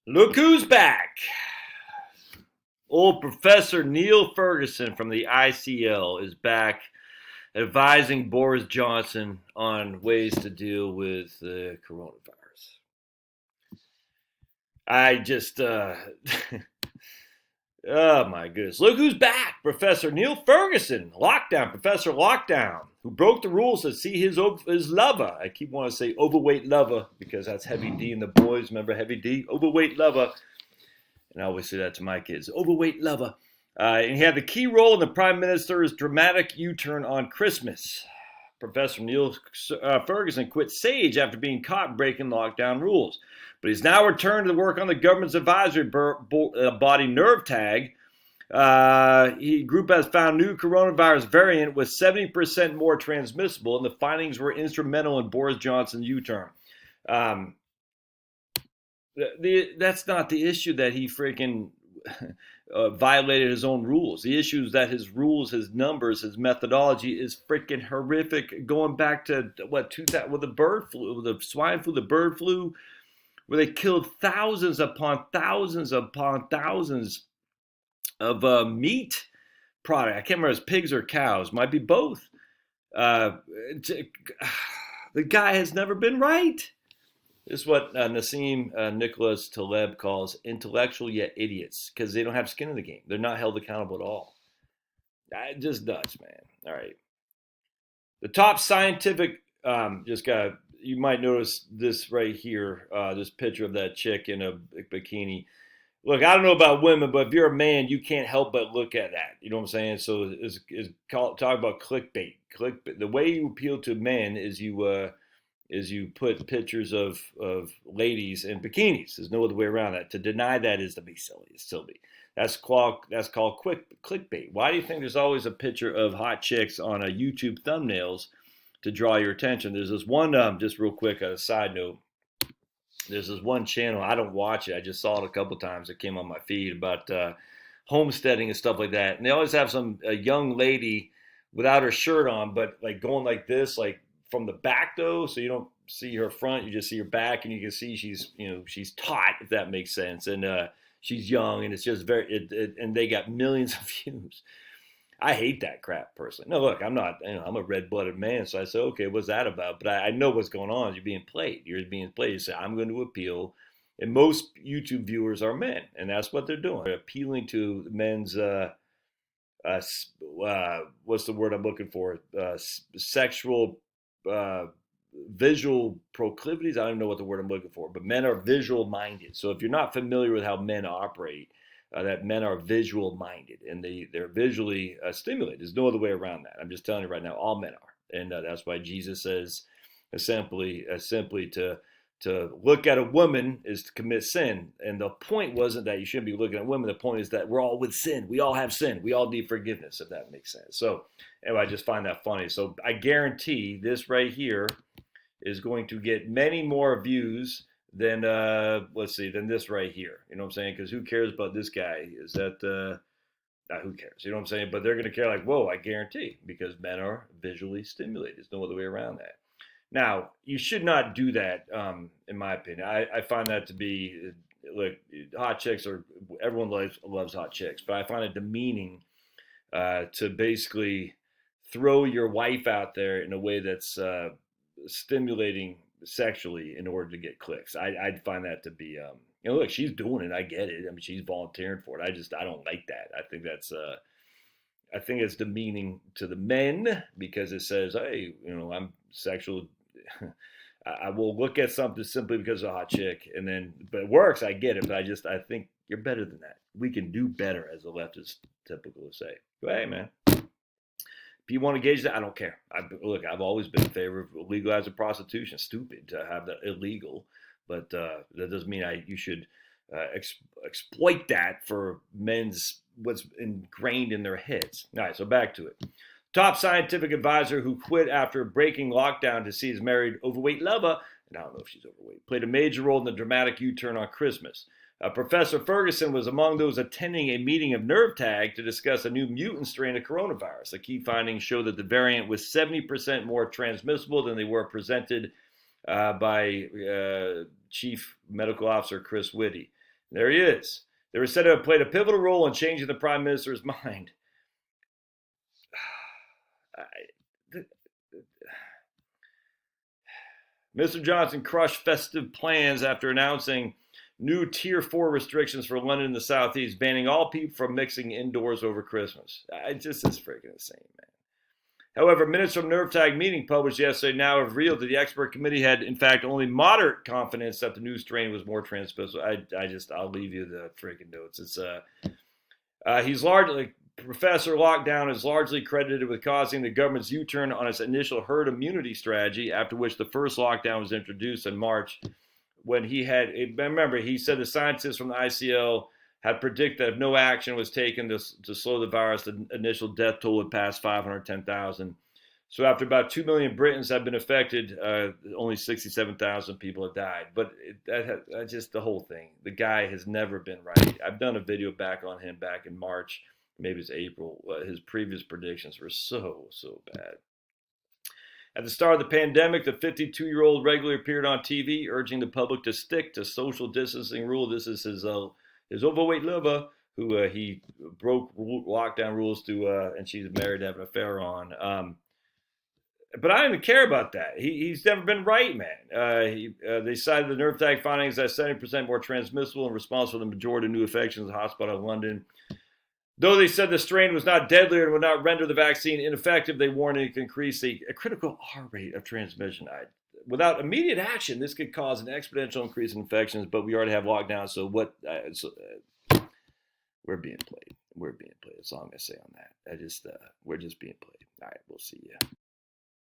Look who's back! Old Professor Neil Ferguson from the ICL is back advising Boris Johnson on ways to deal with the coronavirus. I just, oh my goodness. Look who's back! Professor Neil Ferguson, Professor Lockdown, who broke the rules to see his lover. I keep wanting to say overweight lover because that's Heavy D and the boys. Remember Heavy D? Overweight lover. And I always say that to my kids. Overweight lover. And he had the key role in the Prime Minister's dramatic U-turn on Christmas. Professor Neil Ferguson quit SAGE after being caught breaking lockdown rules. But he's now returned to work on the government's advisory body NervTag. Group has found new coronavirus variant was 70% more transmissible, and the findings were instrumental in Boris Johnson's U-turn. That's not the issue that he freaking violated his own rules. The issue is that his rules, his numbers, his methodology is freaking horrific. Going back to what 2000 with the bird flu, the swine flu, the bird flu, where they killed thousands upon thousands upon thousands of meat product. I can't remember if it's pigs or cows. Might be both. The guy has never been right. This is what Nassim Nicholas Taleb calls intellectual yet idiots, because they don't have skin in the game. They're not held accountable at all. Just nuts, man. All right. The top scientific, you might notice this right here, this picture of that chick in a bikini. Look, I don't know about women, but if you're a man, you can't help but look at that. You know what I'm saying? So talk about clickbait. The way you appeal to men is you put pictures of ladies in bikinis. There's no other way around that. To deny that is to be silly. It's silly. That's called clickbait. Why do you think there's always a picture of hot chicks on a YouTube thumbnails to draw your attention? There's this one, just real quick, a side note. There's this one channel. I don't watch it. I just saw it a couple times. It came on my feed about homesteading and stuff like that. And they always have a young lady without her shirt on, but like going like this, like from the back though, so you don't see her front, you just see her back, and you can see she's taut, if that makes sense, and she's young, and it's just and they got millions of views. I hate that crap personally. No, look, I'm not, I'm a red-blooded man, so I say, okay, what's that about? But I know what's going on. You're being played. You say, I'm going to appeal, and most YouTube viewers are men, and that's what they're doing. They're appealing to men's what's the word I'm looking for? Sexual visual proclivities. I don't even know what the word I'm looking for, but men are visual minded. So if you're not familiar with how men operate, that men are visual minded and they're visually stimulated. There's no other way around that. I'm just telling you right now, all men are, and that's why Jesus says simply to look at a woman is to commit sin. And the point wasn't that you shouldn't be looking at women. The point is that we're all with sin. We all have sin. We all need forgiveness, if that makes sense. So anyway, I just find that funny. So I guarantee this right here is going to get many more views than than this right here. You know what I'm saying? Because who cares about this guy? Is that who cares? You know what I'm saying? But they're going to care like, whoa, I guarantee, because men are visually stimulated. There's no other way around that. Now, you should not do that, in my opinion. I find that to be, look, hot chicks everyone loves hot chicks, but I find it demeaning to basically throw your wife out there in a way that's stimulating sexually in order to get clicks. I'd find that to be, look, she's doing it. I get it. I mean, she's volunteering for it. I don't like that. I think it's demeaning to the men because it says, hey, I'm sexual. I will look at something simply because of a hot chick, but it works. I get it, but I think you're better than that. We can do better, as the left is typical to say. But hey, man, if you want to gauge that, I don't care. I've always been in favor of legalizing prostitution. Stupid to have that illegal, but that doesn't mean you should exploit that for what's ingrained in their heads. All right, so back to it. Top scientific advisor who quit after breaking lockdown to see his married overweight lover, and I don't know if she's overweight, played a major role in the dramatic U-turn on Christmas. Professor Ferguson was among those attending a meeting of NervTag to discuss a new mutant strain of coronavirus. The key findings show that the variant was 70% more transmissible than they were presented by Chief Medical Officer Chris Whitty. There he is. They were said to have played a pivotal role in changing the prime minister's mind. Mr. Johnson crushed festive plans after announcing new Tier 4 restrictions for London and the Southeast, banning all people from mixing indoors over Christmas. It just is freaking insane, man. However, minutes from NERVTAG meeting published yesterday now have revealed that the expert committee had, in fact, only moderate confidence that the new strain was more transmissible. I'll leave you the freaking notes. He's largely, Professor Lockdown is largely credited with causing the government's U-turn on its initial herd immunity strategy, after which the first lockdown was introduced in March, when he said the scientists from the ICL had predicted that if no action was taken to slow the virus, the initial death toll would pass 510,000. So after about 2 million Britons have been affected, only 67,000 people have died. But just the whole thing. The guy has never been right. I've done a video back on him back in March, maybe it's April. His previous predictions were so bad. At the start of the pandemic, the 52-year-old regularly appeared on TV urging the public to stick to social distancing rule. This is his overweight lover, who he broke lockdown rules to, and she's married to have an affair on. But I don't even care about that. He's never been right, man. They cited the NERVTAG findings as 70% more transmissible and responsible for the majority of new infections in the hospital in London. Though they said the strain was not deadlier and would not render the vaccine ineffective, they warned it could increase a critical R rate of transmission. Without immediate action, this could cause an exponential increase in infections, but we already have lockdowns, so we're being played. We're being played. That's all I'm going to say on that. We're just being played. All right, we'll see you.